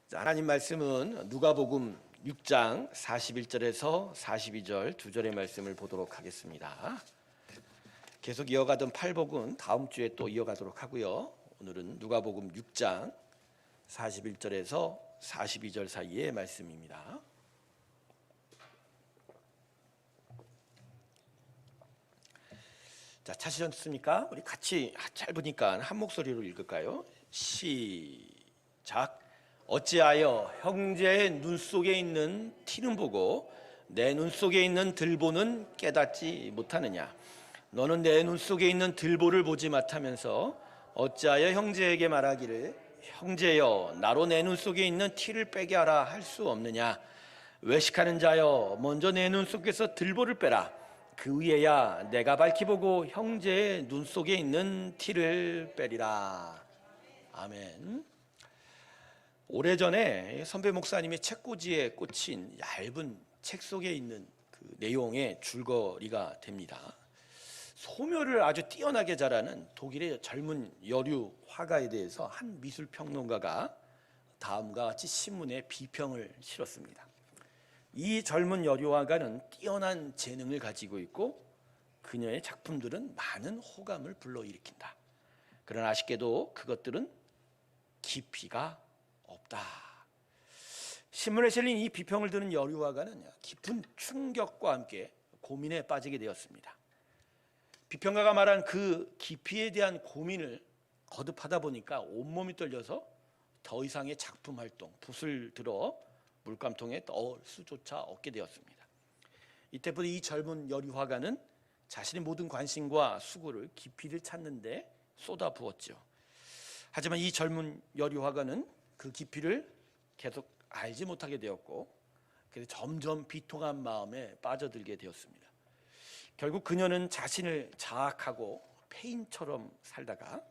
자, 하나님 말씀은 누가복음 6장 41절에서 42절 두 절의 말씀을 보도록 하겠습니다. 계속 이어가던 팔복은 다음 주에 또 이어가도록 하고요. 오늘은 누가복음 6장 41절에서 42절 사이의 말씀입니다. 자, 찾으셨습니까? 우리 같이 짧으니까 한 목소리로 읽을까요? 시작. 어찌하여 형제의 눈 속에 있는 티는 보고 내 눈 속에 있는 들보는 깨닫지 못하느냐? 너는 내 눈 속에 있는 들보를 보지 못하면서 어찌하여 형제에게 말하기를 형제여 나로 내 눈 속에 있는 티를 빼게 하라 할 수 없느냐? 외식하는 자여 먼저 내 눈 속에서 들보를 빼라. 그 위에야 내가 밝히 보고 형제의 눈 속에 있는 티를 빼리라. 아멘. 오래전에 선배 목사님의 책꽂이에 꽂힌 얇은 책 속에 있는 그 내용의 줄거리가 됩니다. 소묘를 아주 뛰어나게 잘하는 독일의 젊은 여류 화가에 대해서 한 미술평론가가 다음과 같이 신문에 비평을 실었습니다. 이 젊은 여류 화가는 뛰어난 재능을 가지고 있고 그녀의 작품들은 많은 호감을 불러일으킨다. 그러나 아쉽게도 그것들은 깊이가 없다. 신문에 실린 이 비평을 들은 여류 화가는 깊은 충격과 함께 고민에 빠지게 되었습니다. 비평가가 말한 그 깊이에 대한 고민을 거듭하다 보니까 온몸이 떨려서 더 이상의 작품 활동, 붓을 들어 물감통에 넣을 수조차 없게 되었습니다. 이때부터 이 젊은 여류 화가는 자신의 모든 관심과 수고를 깊이를 찾는 데 쏟아부었죠. 하지만 이 젊은 여류 화가는 그 깊이를 계속 알지 못하게 되었고 그래서 점점 비통한 마음에 빠져들게 되었습니다. 결국 그녀는 자신을 자학하고 폐인처럼 살다가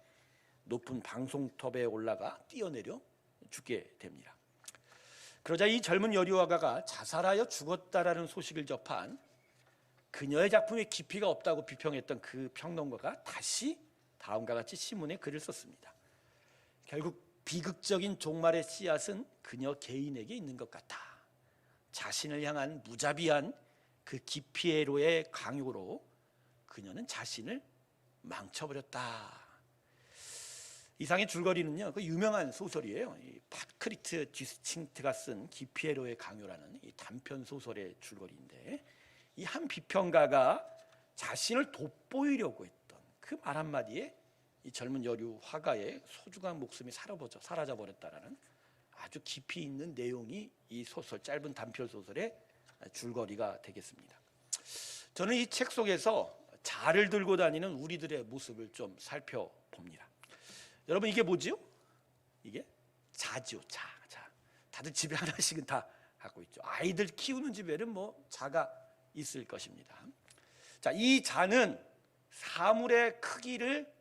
높은 방송톱에 올라가 뛰어내려 죽게 됩니다. 그러자 이 젊은 여류 화가가 자살하여 죽었다라는 소식을 접한 그녀의 작품에 깊이가 없다고 비평했던 그 평론가가 다시 다음과 같이 신문에 글을 썼습니다. 결국 비극적인 종말의 씨앗은 그녀 개인에게 있는 것 같다. 자신을 향한 무자비한 그 기피에로의 강요로 그녀는 자신을 망쳐버렸다. 이상의 줄거리는요, 그 유명한 소설이에요. 이 파크리트 디스칭트가 쓴 기피에로의 강요라는 이 단편 소설의 줄거리인데, 이 한 비평가가 자신을 돋보이려고 했던 그 말 한마디에 이 젊은 여류 화가의 소중한 목숨이 사라져 버렸다라는 아주 깊이 있는 내용이 이 소설, 짧은 단편 소설의 줄거리가 되겠습니다. 저는 이 책 속에서 자를 들고 다니는 우리들의 모습을 좀 살펴봅니다. 여러분, 이게 뭐지요? 이게 자죠. 자. 다들 집에 하나씩은 다 갖고 있죠. 아이들 키우는 집에는 뭐 자가 있을 것입니다. 자, 이 자는 사물의 크기를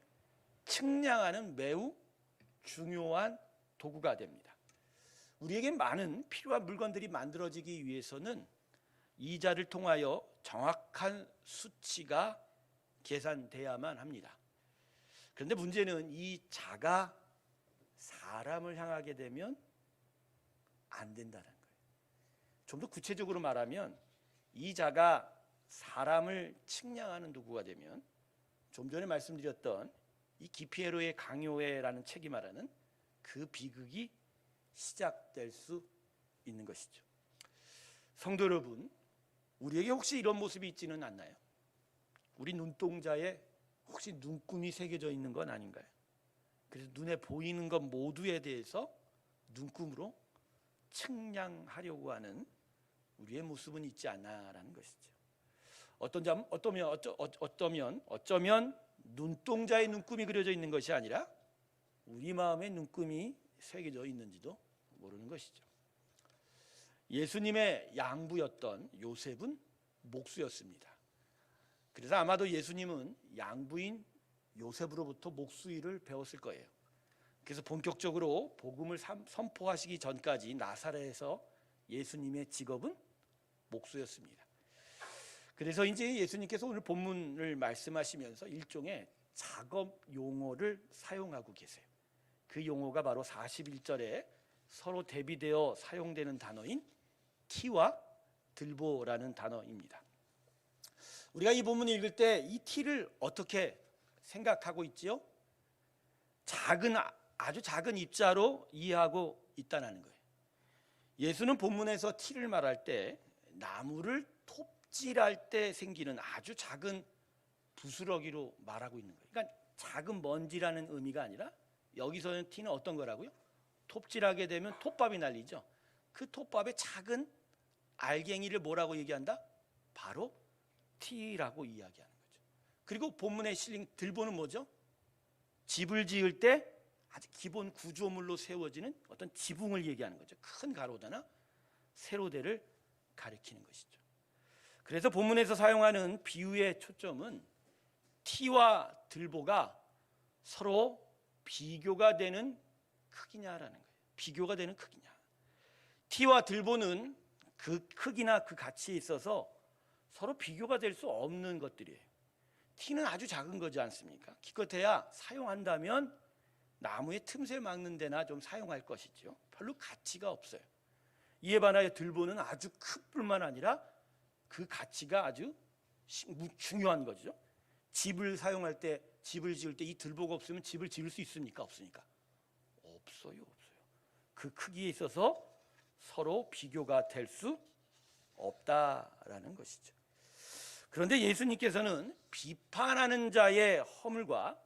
측량하는 매우 중요한 도구가 됩니다. 우리에게 많은 필요한 물건들이 만들어지기 위해서는 이 자를 통하여 정확한 수치가 계산돼야만 합니다. 그런데 문제는 이 자가 사람을 향하게 되면 안 된다는 거예요. 좀 더 구체적으로 말하면 이 자가 사람을 측량하는 도구가 되면 좀 전에 말씀드렸던 이 기피에로의 강요회라는 책이 말하는 그 비극이 시작될 수 있는 것이죠. 성도 여러분, 우리에게 혹시 이런 모습이 있지는 않나요? 우리 눈동자에 혹시 눈금이 새겨져 있는 건 아닌가요? 그래서 눈에 보이는 것 모두에 대해서 눈금으로 측량하려고 하는 우리의 모습은 있지 않나라는 것이죠. 어쩌면 눈동자에 눈금이 그려져 있는 것이 아니라 우리 마음에 눈금이 새겨져 있는지도 모르는 것이죠. 예수님의 양부였던 요셉은 목수였습니다. 그래서 아마도 예수님은 양부인 요셉으로부터 목수일을 배웠을 거예요. 그래서 본격적으로 복음을 선포하시기 전까지 나사렛에서 예수님의 직업은 목수였습니다. 그래서 이제 예수님께서 오늘 본문을 말씀하시면서 일종의 작업 용어를 사용하고 계세요. 그 용어가 바로 41절에 서로 대비되어 사용되는 단어인 티와 들보라는 단어입니다. 우리가 이 본문을 읽을 때 이 티를 어떻게 생각하고 있지요? 아주 작은 입자로 이해하고 있다는 거예요. 예수는 본문에서 티를 말할 때 나무를 톱질할 때 생기는 아주 작은 부스러기로 말하고 있는 거예요. 그러니까 작은 먼지라는 의미가 아니라 여기서는 티는 어떤 거라고요? 톱질하게 되면 톱밥이 날리죠. 그 톱밥의 작은 알갱이를 뭐라고 얘기한다? 바로 티라고 이야기하는 거죠. 그리고 본문에 실린 들보는 뭐죠? 집을 지을 때 아주 기본 구조물로 세워지는 어떤 지붕을 얘기하는 거죠. 큰 가로대나 세로대를 가리키는 것이죠. 그래서 본문에서 사용하는 비유의 초점은 티와 들보가 서로 비교가 되는 크기냐라는 거예요. 비교가 되는 크기냐. 티와 들보는 그 크기나 그 가치에 있어서 서로 비교가 될 수 없는 것들이에요. 티는 아주 작은 거지 않습니까? 기껏해야 사용한다면 나무의 틈새 막는 데나 좀 사용할 것이죠. 별로 가치가 없어요. 이에 반하여 들보는 아주 큰 뿐만 아니라 그 가치가 아주 중요한 거죠. 집을 사용할 때, 집을 지을 때 이 들보가 없으면 집을 지을 수 있습니까? 없습니까? 없어요. 그 크기에 있어서 서로 비교가 될 수 없다라는 것이죠. 그런데 예수님께서는 비판하는 자의 허물과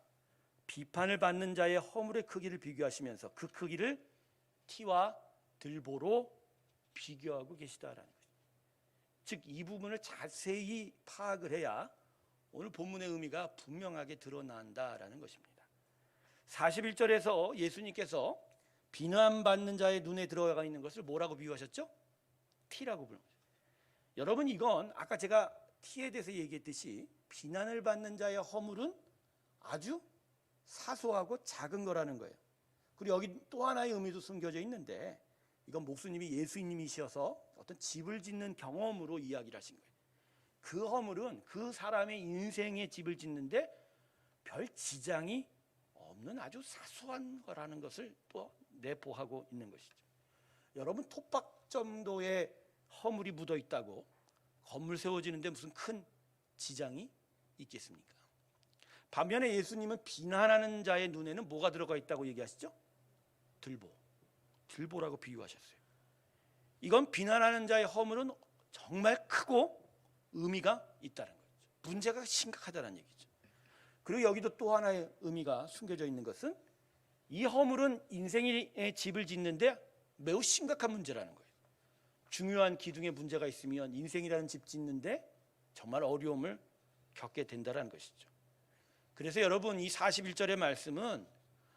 비판을 받는 자의 허물의 크기를 비교하시면서 그 크기를 티와 들보로 비교하고 계시다라는 거죠. 즉 이 부분을 자세히 파악을 해야 오늘 본문의 의미가 분명하게 드러난다라는 것입니다. 41절에서 예수님께서 비난받는 자의 눈에 들어가 있는 것을 뭐라고 비유하셨죠? 티라고 부른 거죠. 여러분, 이건 아까 제가 티에 대해서 얘기했듯이 비난을 받는 자의 허물은 아주 사소하고 작은 거라는 거예요. 그리고 여기 또 하나의 의미도 숨겨져 있는데, 이건 목수님이 예수님이셔서 어떤 집을 짓는 경험으로 이야기를 하신 거예요. 그 허물은 그 사람의 인생에 집을 짓는데 별 지장이 없는 아주 사소한 거라는 것을 또 내포하고 있는 것이죠. 여러분, 톱밥 정도의 허물이 묻어 있다고 건물 세워지는데 무슨 큰 지장이 있겠습니까? 반면에 예수님은 비난하는 자의 눈에는 뭐가 들어가 있다고 얘기하시죠? 들보라고 비유하셨어요. 이건 비난하는 자의 허물은 정말 크고 의미가 있다는 거죠. 문제가 심각하다는 얘기죠. 그리고 여기도 또 하나의 의미가 숨겨져 있는 것은 이 허물은 인생의 집을 짓는데 매우 심각한 문제라는 거예요. 중요한 기둥에 문제가 있으면 인생이라는 집 짓는데 정말 어려움을 겪게 된다는 것이죠. 그래서 여러분, 이 41절의 말씀은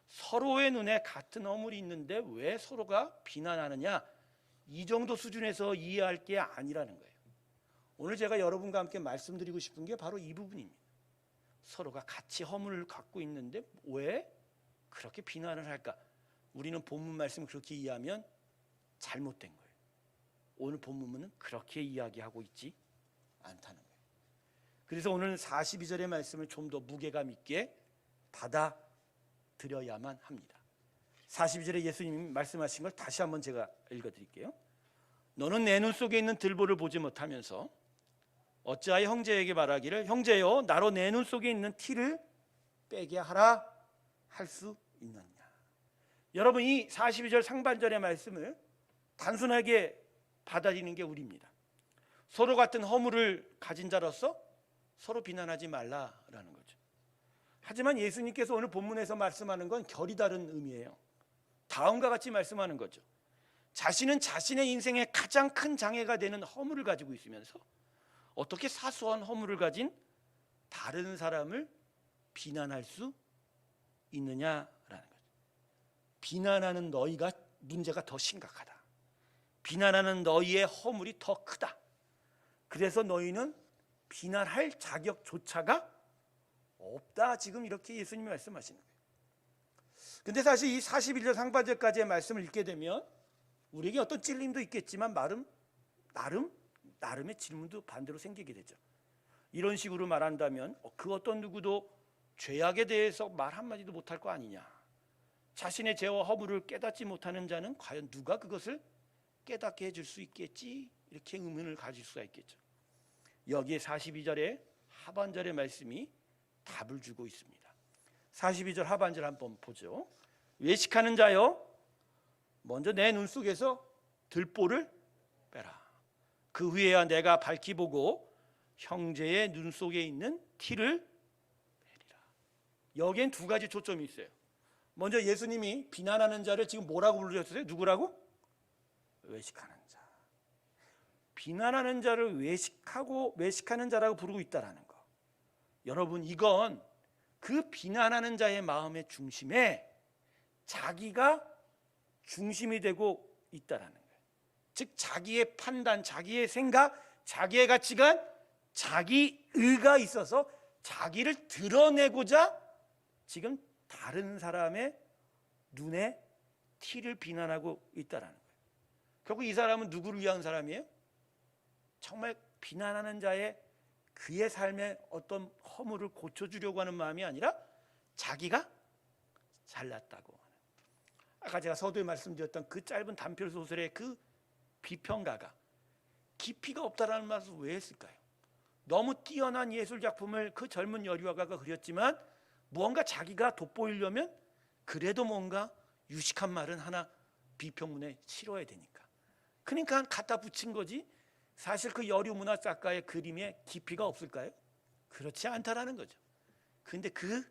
서로의 눈에 같은 허물이 있는데 왜 서로가 비난하느냐, 이 정도 수준에서 이해할 게 아니라는 거예요. 오늘 제가 여러분과 함께 말씀드리고 싶은 게 바로 이 부분입니다. 서로가 같이 허물을 갖고 있는데 왜 그렇게 비난을 할까? 우리는 본문 말씀을 그렇게 이해하면 잘못된 거예요. 오늘 본문은 그렇게 이야기하고 있지 않다는 거예요. 그래서 오늘 42절의 말씀을 좀 더 무게감 있게 받아들여야만 합니다. 42절에 예수님이 말씀하신 걸 다시 한번 제가 읽어드릴게요. 너는 내 눈 속에 있는 들보를 보지 못하면서 어찌하여 형제에게 말하기를 형제여 나로 내 눈 속에 있는 티를 빼게 하라 할 수 있느냐. 여러분, 이 42절 상반절의 말씀을 단순하게 받아들이는 게 우리입니다. 서로 같은 허물을 가진 자로서 서로 비난하지 말라라는 거죠. 하지만 예수님께서 오늘 본문에서 말씀하는 건 결이 다른 의미예요. 다음과 같이 말씀하는 거죠. 자신은 자신의 인생의 가장 큰 장애가 되는 허물을 가지고 있으면서 어떻게 사소한 허물을 가진 다른 사람을 비난할 수 있느냐라는 거죠. 비난하는 너희가 문제가 더 심각하다. 비난하는 너희의 허물이 더 크다. 그래서 너희는 비난할 자격조차가 없다. 지금 이렇게 예수님이 말씀하시는 거예요. 근데 사실 이 41절 상반절까지의 말씀을 읽게 되면 우리에게 어떤 찔림도 있겠지만 나름의 질문도 반대로 생기게 되죠. 이런 식으로 말한다면 그 어떤 누구도 죄악에 대해서 말 한마디도 못할 거 아니냐. 자신의 죄와 허물을 깨닫지 못하는 자는 과연 누가 그것을 깨닫게 해줄 수 있겠지? 이렇게 의문을 가질 수가 있겠죠. 여기에 42절의 하반절의 말씀이 답을 주고 있습니다. 42절 하반절 한번 보죠. 외식하는 자여, 먼저 내 눈 속에서 들보를 빼라. 그 후에야 내가 밝히 보고 형제의 눈 속에 있는 티를 빼리라. 여기엔 두 가지 초점이 있어요. 먼저 예수님이 비난하는 자를 지금 뭐라고 부르셨어요? 누구라고? 외식하는 자. 비난하는 자를 외식하는 자라고 부르고 있다라는 거. 여러분, 이건 그 비난하는 자의 마음의 중심에 자기가 중심이 되고 있다라는 거예요. 즉 자기의 판단, 자기의 생각, 자기의 가치관, 자기의가 있어서 자기를 드러내고자 지금 다른 사람의 눈에 티를 비난하고 있다라는 거예요. 결국 이 사람은 누구를 위한 사람이에요? 정말 비난하는 자의 그의 삶의 어떤 허물을 고쳐주려고 하는 마음이 아니라 자기가 잘났다고 하는. 아까 제가 서두에 말씀드렸던 그 짧은 단편 소설의 그 비평가가 깊이가 없다라는 말을 왜 했을까요? 너무 뛰어난 예술 작품을 그 젊은 여리화가가 그렸지만 무언가 자기가 돋보이려면 그래도 뭔가 유식한 말은 하나 비평문에 실어야 되니까. 그러니까 갖다 붙인 거지. 사실 그 여류 문화 작가의 그림에 깊이가 없을까요? 그렇지 않다라는 거죠. 근데 그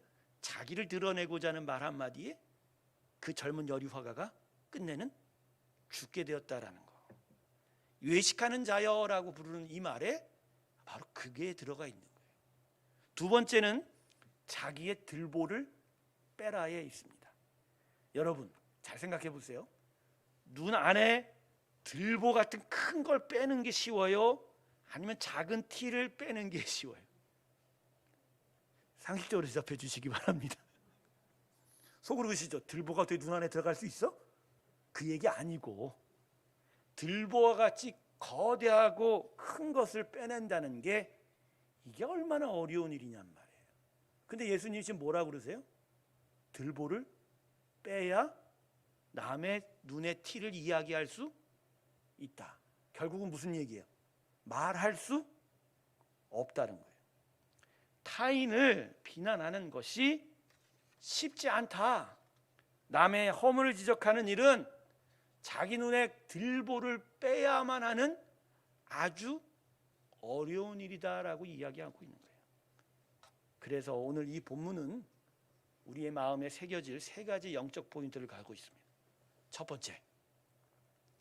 자기를 드러내고자 하는 말 한마디에 그 젊은 여류화가가 끝내는 죽게 되었다라는 거. 외식하는 자여라고 부르는 이 말에 바로 그게 들어가 있는 거예요. 두 번째는 자기의 들보를 빼라에 있습니다. 여러분 잘 생각해 보세요. 눈 안에 들보 같은 큰 걸 빼는 게 쉬워요? 아니면 작은 티를 빼는 게 쉬워요? 상식적으로 대답해 주시기 바랍니다. 속으로 그러시죠? 들보가 어떻게 눈 안에 들어갈 수 있어? 그 얘기 아니고 들보와 같이 거대하고 큰 것을 빼낸다는 게 이게 얼마나 어려운 일이냔 말이에요. 근데 예수님이 지금 뭐라고 그러세요? 들보를 빼야 남의 눈의 티를 이야기할 수 있다. 결국은 무슨 얘기예요? 말할 수 없다는 거예요. 타인을 비난하는 것이 쉽지 않다. 남의 허물을 지적하는 일은 자기 눈에 들보를 빼야만 하는 아주 어려운 일이다라고 이야기하고 있는 거예요. 그래서 오늘 이 본문은 우리의 마음에 새겨질 세 가지 영적 포인트를 가지고 있습니다. 첫 번째,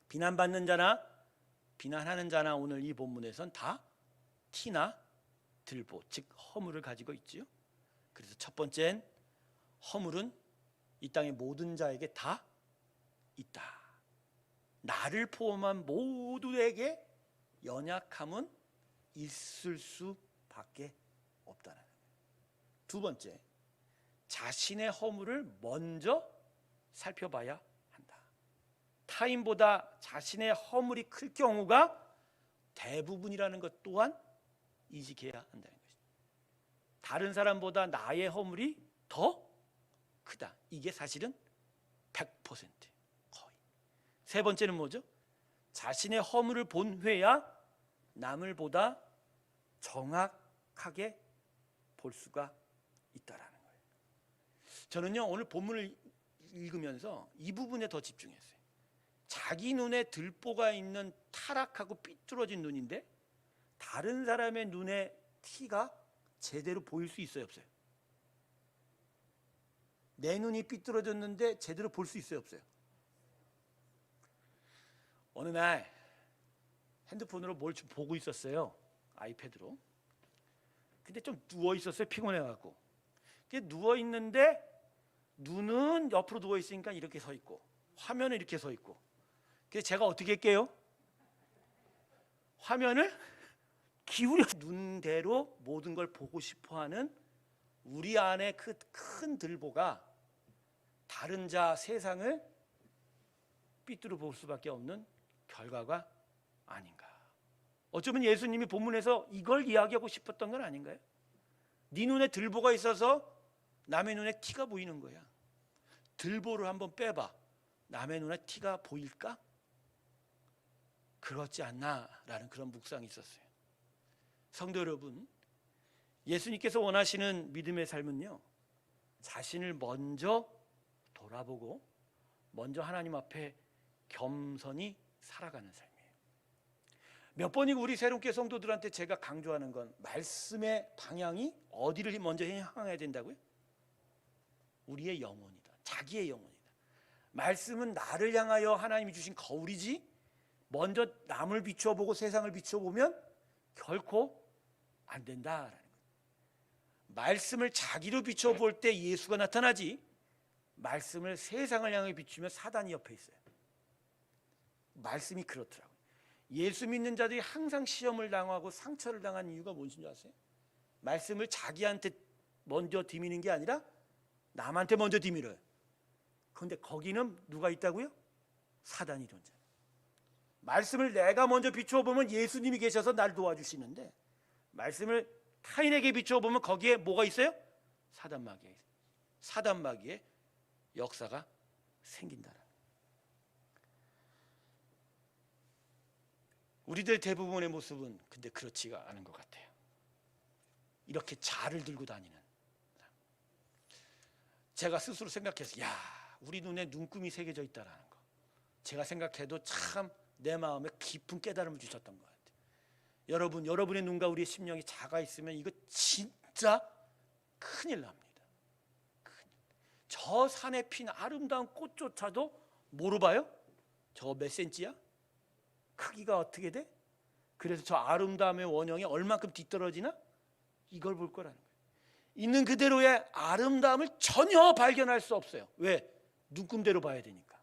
비난받는 자나 비난하는 자나 오늘 이 본문에선 다 티나 들보, 즉 허물을 가지고 있지요. 그래서 첫 번째는 허물은 이 땅의 모든 자에게 다 있다. 나를 포함한 모두에게 연약함은 있을 수밖에 없다는 거예요. 두 번째, 자신의 허물을 먼저 살펴봐야 한다. 타인보다 자신의 허물이 클 경우가 대부분이라는 것 또한 인식해야 한다는 것이죠. 다른 사람보다 나의 허물이 더 크다. 이게 사실은 100% 거의. 세 번째는 뭐죠? 자신의 허물을 본 후에야 남을 보다 정확하게 볼 수가 있다라는 거예요. 저는요 오늘 본문을 읽으면서 이 부분에 더 집중했어요. 자기 눈에 들보가 있는 타락하고 삐뚤어진 눈인데 다른 사람의 눈에 티가 제대로 보일 수 있어요, 없어요? 내 눈이 삐뚤어졌는데 제대로 볼 수 있어요, 없어요? 어느 날 핸드폰으로 뭘 좀 보고 있었어요, 아이패드로. 근데 좀 누워 있었어요, 피곤해갖고. 누워 있는데 눈은 옆으로 누워 있으니까 이렇게 서 있고 화면은 이렇게 서 있고. 그래서 제가 어떻게 할게요? 화면을 기울여 눈대로 모든 걸 보고 싶어하는 우리 안에 그 큰 들보가 다른 자 세상을 삐뚤어 볼 수밖에 없는 결과가 아닌가. 어쩌면 예수님이 본문에서 이걸 이야기하고 싶었던 건 아닌가요? 네 눈에 들보가 있어서 남의 눈에 티가 보이는 거야. 들보를 한번 빼봐. 남의 눈에 티가 보일까? 그렇지 않나라는 그런 묵상이 있었어요. 성도 여러분, 예수님께서 원하시는 믿음의 삶은요, 자신을 먼저 돌아보고 먼저 하나님 앞에 겸손히 살아가는 삶이에요. 몇 번이고 우리 새롭게 성도들한테 제가 강조하는 건 말씀의 방향이 어디를 먼저 향해야 된다고요? 우리의 영혼이다. 자기의 영혼이다. 말씀은 나를 향하여 하나님이 주신 거울이지, 먼저 남을 비추어보고 세상을 비추어보면 결코 안 된다라는 거예요. 말씀을 자기로 비춰볼 때 예수가 나타나지, 말씀을 세상을 향해 비추면 사단이 옆에 있어요. 말씀이 그렇더라고요. 예수 믿는 자들이 항상 시험을 당하고 상처를 당하는 이유가 뭔지 아세요? 말씀을 자기한테 먼저 디미는 게 아니라 남한테 먼저 디밀어요. 그런데 거기는 누가 있다고요? 사단이 존재. 말씀을 내가 먼저 비추어 보면 예수님이 계셔서 날 도와주시는데, 말씀을 타인에게 비추어 보면 거기에 뭐가 있어요? 사단마귀의 역사가 생긴다라. 우리들 대부분의 모습은 근데 그렇지가 않은 것 같아요. 이렇게 자를 들고 다니는, 제가 스스로 생각해서 야, 우리 눈에 눈금이 새겨져 있다라는 거, 제가 생각해도 참 내 마음에 깊은 깨달음을 주셨던 것 같아요. 여러분의 눈과 우리의 심령이 작아 있으면 이거 진짜 큰일 납니다. 저 산에 핀 아름다운 꽃조차도 뭐로 봐요? 저 몇 센치야? 크기가 어떻게 돼? 그래서 저 아름다움의 원형이 얼만큼 뒤떨어지나? 이걸 볼 거라는 거예요. 있는 그대로의 아름다움을 전혀 발견할 수 없어요. 왜? 눈금대로 봐야 되니까.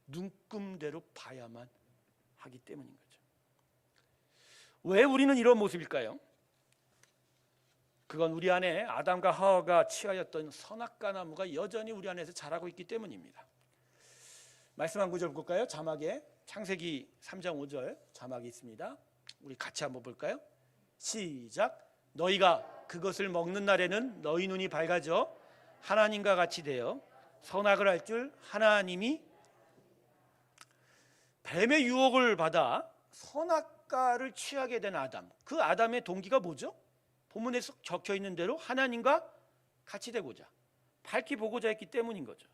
눈금대로 봐야만 하기 때문인 거죠. 왜 우리는 이런 모습일까요? 그건 우리 안에 아담과 하와가 취하였던 선악과 나무가 여전히 우리 안에서 자라고 있기 때문입니다. 말씀 한 구절 볼까요? 자막에 창세기 3장 5절 자막이 있습니다. 우리 같이 한번 볼까요? 시작. 너희가 그것을 먹는 날에는 너희 눈이 밝아져 하나님과 같이 되어 선악을 알 줄 하나님이. 뱀의 유혹을 받아 선악과를 취하게 된 아담, 그 아담의 동기가 뭐죠? 본문에 적혀 있는 대로 하나님과 같이 되고자, 밝히 보고자 했기 때문인 거죠.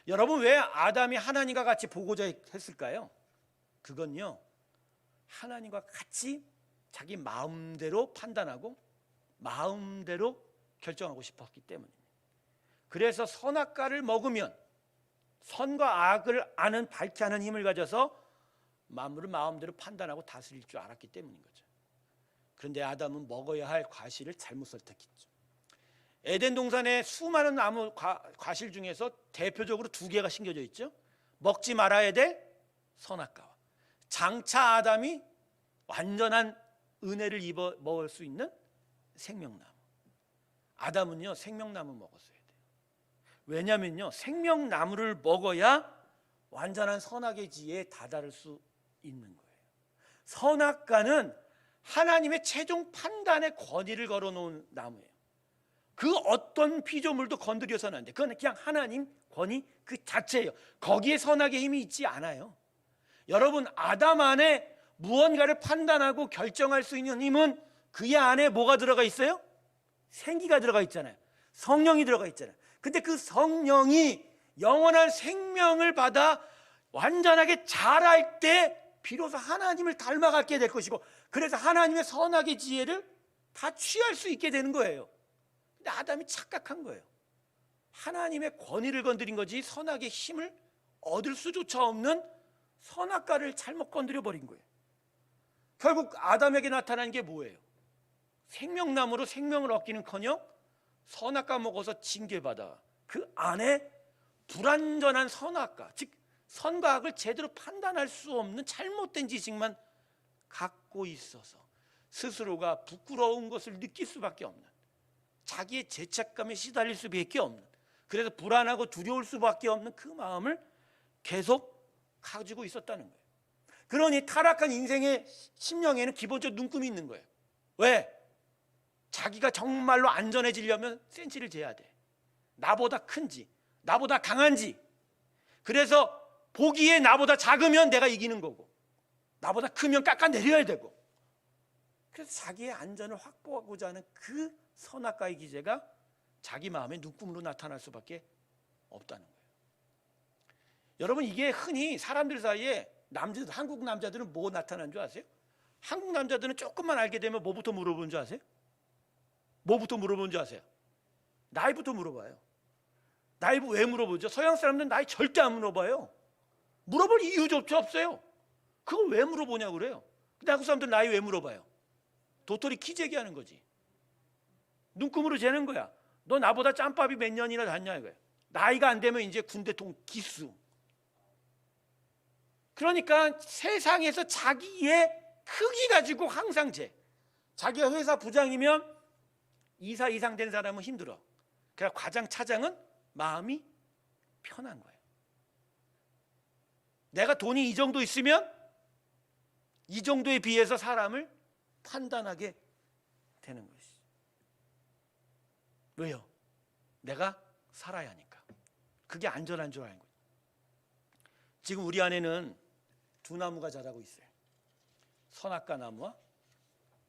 여러분, 왜 아담이 하나님과 같이 보고자 했을까요? 그건요, 하나님과 같이 자기 마음대로 판단하고 마음대로 결정하고 싶었기 때문입니다. 그래서 선악과를 먹으면 선과 악을 아는 밝히 하는 힘을 가져서 만물을 마음대로 판단하고 다스릴 줄 알았기 때문인 거죠. 그런데 아담은 먹어야 할 과실을 잘못 선택했죠. 에덴 동산에 수많은 나무 과실 중에서 대표적으로 두 개가 심겨져 있죠. 먹지 말아야 될 선악과와 장차 아담이 완전한 은혜를 입어 먹을 수 있는 생명나무. 아담은요, 생명나무 먹었어요. 왜냐면요, 생명나무를 먹어야 완전한 선악의 지혜에 다다를 수 있는 거예요. 선악과는 하나님의 최종 판단의 권위를 걸어놓은 나무예요. 그 어떤 피조물도 건드려서는 안 돼. 그건 그냥 하나님 권위 그 자체예요. 거기에 선악의 힘이 있지 않아요. 여러분, 아담 안에 무언가를 판단하고 결정할 수 있는 힘은 그의 안에 뭐가 들어가 있어요? 생기가 들어가 있잖아요. 성령이 들어가 있잖아요. 근데 그 성령이 영원한 생명을 받아 완전하게 자랄 때 비로소 하나님을 닮아가게 될 것이고, 그래서 하나님의 선악의 지혜를 다 취할 수 있게 되는 거예요. 근데 아담이 착각한 거예요. 하나님의 권위를 건드린 거지 선악의 힘을 얻을 수조차 없는 선악과를 잘못 건드려 버린 거예요. 결국 아담에게 나타난 게 뭐예요? 생명나무로 생명을 얻기는커녕 선악과 먹어서 징계받아 그 안에 불완전한 선악과, 즉 선과 악을 제대로 판단할 수 없는 잘못된 지식만 갖고 있어서 스스로가 부끄러운 것을 느낄 수밖에 없는, 자기의 죄책감에 시달릴 수밖에 없는, 그래서 불안하고 두려울 수밖에 없는 그 마음을 계속 가지고 있었다는 거예요. 그러니 타락한 인생의 심령에는 기본적으로 눈금이 있는 거예요. 왜? 자기가 정말로 안전해지려면 센치를 재야 돼. 나보다 큰지, 나보다 강한지, 그래서 보기에 나보다 작으면 내가 이기는 거고 나보다 크면 깎아내려야 되고, 그래서 자기의 안전을 확보하고자 하는 그 선악과의 기제가 자기 마음의 눈금으로 나타날 수밖에 없다는 거예요. 여러분, 이게 흔히 사람들 사이에 남자들, 한국 남자들은 뭐 나타나는 줄 아세요? 한국 남자들은 조금만 알게 되면 뭐부터 물어보는 줄 아세요? 뭐부터 물어보는 줄 아세요? 나이부터 물어봐요. 나이 왜 물어보죠? 서양 사람들은 나이 절대 안 물어봐요. 물어볼 이유조차 없어요. 그걸 왜 물어보냐고 그래요. 근데 한국 사람들 나이 왜 물어봐요? 도토리 키 재기하는 거지. 눈금으로 재는 거야. 너 나보다 짬밥이 몇 년이나 닿냐 이거야. 나이가 안 되면 이제 군대통 기수. 그러니까 세상에서 자기의 크기 가지고 항상 재. 자기가 회사 부장이면 이사 이상 된 사람은 힘들어. 그러니까 과장 차장은 마음이 편한 거예요. 내가 돈이 이 정도 있으면 이 정도에 비해서 사람을 판단하게 되는 것이죠. 왜요? 내가 살아야 하니까. 그게 안전한 줄 아는 거예요. 지금 우리 안에는 두 나무가 자라고 있어요. 선악과 나무와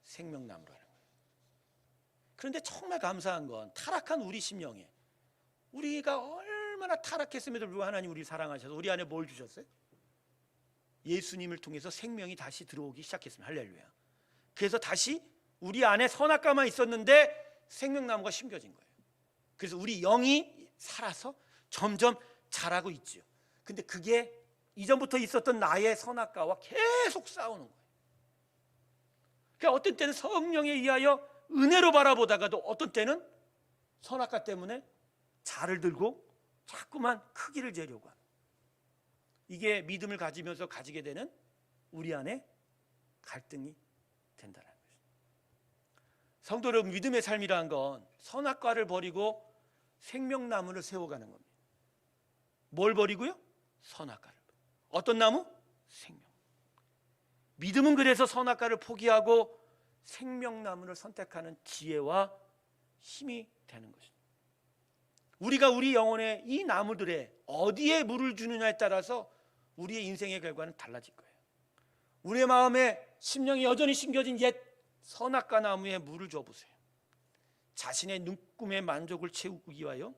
생명나무라는 거예요. 그런데 정말 감사한 건 타락한 우리 심령에, 우리가 얼마나 타락했음에도 불구하고 하나님 우리를 사랑하셔서 우리 안에 뭘 주셨어요? 예수님을 통해서 생명이 다시 들어오기 시작했습니다. 할렐루야. 그래서 다시 우리 안에 선악과만 있었는데 생명나무가 심겨진 거예요. 그래서 우리 영이 살아서 점점 자라고 있죠. 근데 그게 이전부터 있었던 나의 선악과와 계속 싸우는 거예요. 그러니까 어떤 때는 성령에 의하여 은혜로 바라보다가도 어떤 때는 선악과 때문에 자를 들고 자꾸만 크기를 재려고 하는, 이게 믿음을 가지면서 가지게 되는 우리 안에 갈등이 된다는 것입니다. 성도 여러분, 믿음의 삶이라는 건 선악과를 버리고 생명나무를 세워가는 겁니다. 뭘 버리고요? 선악과를. 어떤 나무? 생명. 믿음은 그래서 선악과를 포기하고 생명나무를 선택하는 지혜와 힘이 되는 것입니다. 우리가 우리 영혼의 이 나무들에 어디에 물을 주느냐에 따라서 우리의 인생의 결과는 달라질 거예요. 우리의 마음에 심령이 여전히 심겨진 옛 선악과 나무에 물을 줘보세요. 자신의 눈금의 만족을 채우기 위하여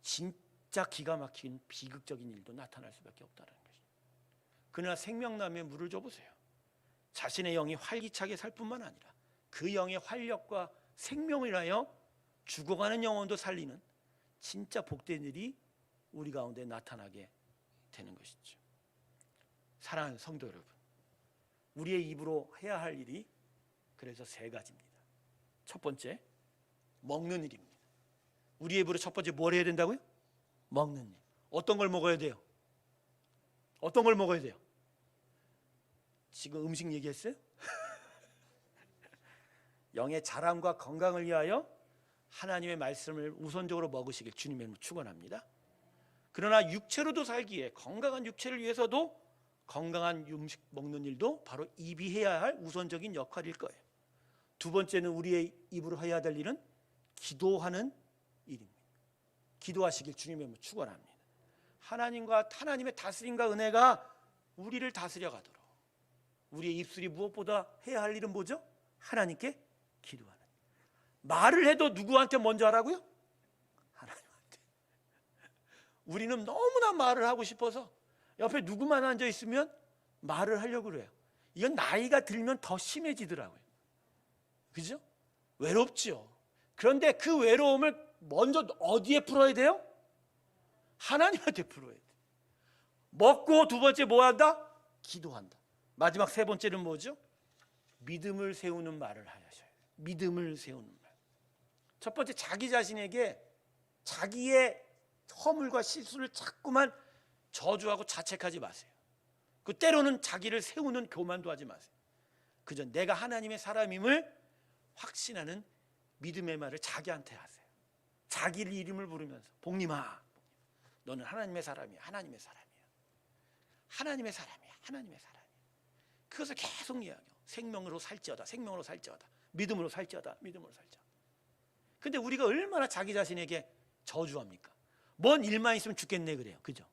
진짜 기가 막힌 비극적인 일도 나타날 수밖에 없다는 것입니다. 그러나 생명나무에 물을 줘보세요. 자신의 영이 활기차게 살 뿐만 아니라 그 영의 활력과 생명을 인하여 죽어가는 영혼도 살리는 진짜 복된 일이 우리 가운데 나타나게 되는 것이죠. 사랑하는 성도 여러분, 우리의 입으로 해야 할 일이 그래서 세 가지입니다. 첫 번째, 먹는 일입니다. 우리의 입으로 첫 번째 뭘 해야 된다고요? 먹는 일. 어떤 걸 먹어야 돼요? 어떤 걸 먹어야 돼요? 지금 음식 얘기했어요? 영의 자랑과 건강을 위하여 하나님의 말씀을 우선적으로 먹으시길 주님의 이름으로 축원합니다. 그러나 육체로도 살기에 건강한 육체를 위해서도 건강한 음식 먹는 일도 바로 입이 해야 할 우선적인 역할일 거예요. 두 번째는 우리의 입으로 해야 될 일은 기도하는 일입니다. 기도하시길 주님의 이름으로 축원합니다. 하나님의 다스림과 은혜가 우리를 다스려 가도록 우리의 입술이 무엇보다 해야 할 일은 뭐죠? 하나님께 기도하는. 말을 해도 누구한테 먼저 하라고요? 하나님한테. 우리는 너무나 말을 하고 싶어서 옆에 누구만 앉아 있으면 말을 하려고 그래요. 이건 나이가 들면 더 심해지더라고요. 그죠? 외롭죠. 그런데 그 외로움을 먼저 어디에 풀어야 돼요? 하나님한테 풀어야 돼요. 먹고 두 번째 뭐 한다? 기도한다. 마지막 세 번째는 뭐죠? 믿음을 세우는 말을 하셔야 돼요. 믿음을 세우는 말. 첫 번째, 자기 자신에게 자기의 허물과 실수를 자꾸만 저주하고 자책하지 마세요. 그 때로는 자기를 세우는 교만도 하지 마세요. 그저 내가 하나님의 사람임을 확신하는 믿음의 말을 자기한테 하세요. 자기를 이름을 부르면서 복님아, 너는 하나님의 사람이야. 하나님의 사람이야. 하나님의 사람이야. 하나님의 사람이야. 그것을 계속 이야기해요. 생명으로 살지어다. 생명으로 살지어다. 믿음으로 살지어다. 믿음으로 살지어다. 근데 우리가 얼마나 자기 자신에게 저주합니까? 뭔 일만 있으면 죽겠네 그래요. 그죠?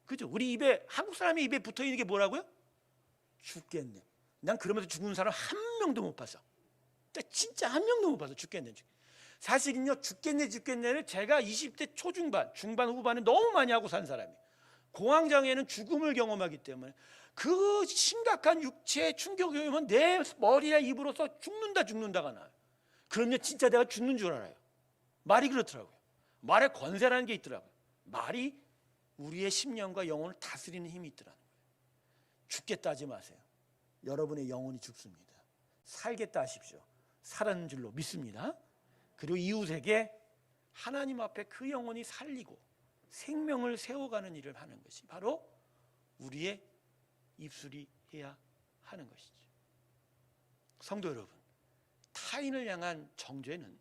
그죠? 우리 입에, 한국 사람의 입에 붙어 있는 게 뭐라고요? 죽겠네. 난 그러면서 죽는 사람 한 명도 못 봤어. 진짜 한 명도 못 봤어. 죽겠네. 사실은요, 죽겠네 죽겠네를 제가 20대 초중반, 중반 후반에 너무 많이 하고 산 사람이에요. 공황장애는 죽음을 경험하기 때문에 그 심각한 육체의 충격이 오면 내 머리나 입으로서 죽는다가 나요. 그러면 진짜 내가 죽는 줄 알아요. 말이 그렇더라고요. 말에 권세라는 게 있더라고요. 말이 우리의 심령과 영혼을 다스리는 힘이 있더라는 거예요. 죽겠다 하지 마세요. 여러분의 영혼이 죽습니다. 살겠다 하십시오. 살았는 줄로 믿습니다. 그리고 이웃에게 하나님 앞에 그 영혼이 살리고 생명을 세워가는 일을 하는 것이 바로 우리의 입술이 해야 하는 것이죠. 성도 여러분, 타인을 향한 정죄는,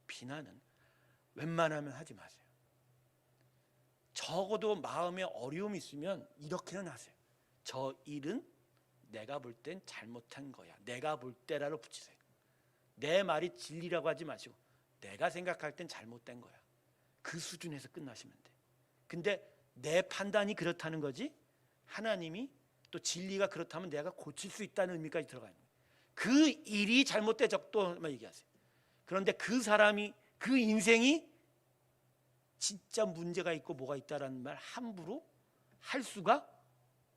비난은 웬만하면 하지 마세요. 적어도 마음에 어려움이 있으면 이렇게는 하세요. 저 일은 내가 볼 땐 잘못한 거야. 내가 볼 때라로 붙이세요. 내 말이 진리라고 하지 마시고 내가 생각할 땐 잘못된 거야. 그 수준에서 끝나시면 돼. 근데 내 판단이 그렇다는 거지 하나님이 또 진리가 그렇다면 내가 고칠 수 있다는 의미까지 들어가 있는 거예요. 그 일이 잘못된 적도만 얘기하세요. 그런데 그 사람이, 그 인생이 진짜 문제가 있고 뭐가 있다라는 말 함부로 할 수가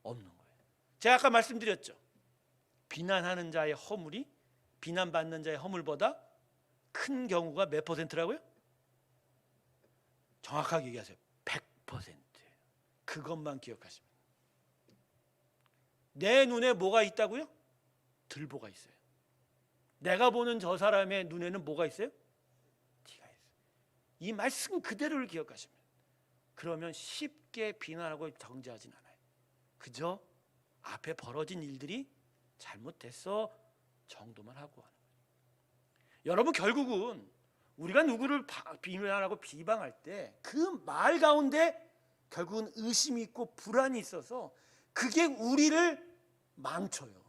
없는 거예요. 제가 아까 말씀드렸죠. 비난하는 자의 허물이 비난받는 자의 허물보다 큰 경우가 몇 %라고요? 정확하게 얘기하세요. 100%예요. 그것만 기억하시면. 내 눈에 뭐가 있다고요? 들보가 있어요. 내가 보는 저 사람의 눈에는 뭐가 있어요? 티가 있어요. 이 말씀 그대로를 기억하시면 그러면 쉽게 비난하고 정죄하진 않아요. 그저 앞에 벌어진 일들이 잘못됐어 정도만 하고 하는 거예요. 여러분, 결국은 우리가 누구를 비난하고 비방할 때 그 말 가운데 결국은 의심이 있고 불안이 있어서 그게 우리를 망쳐요.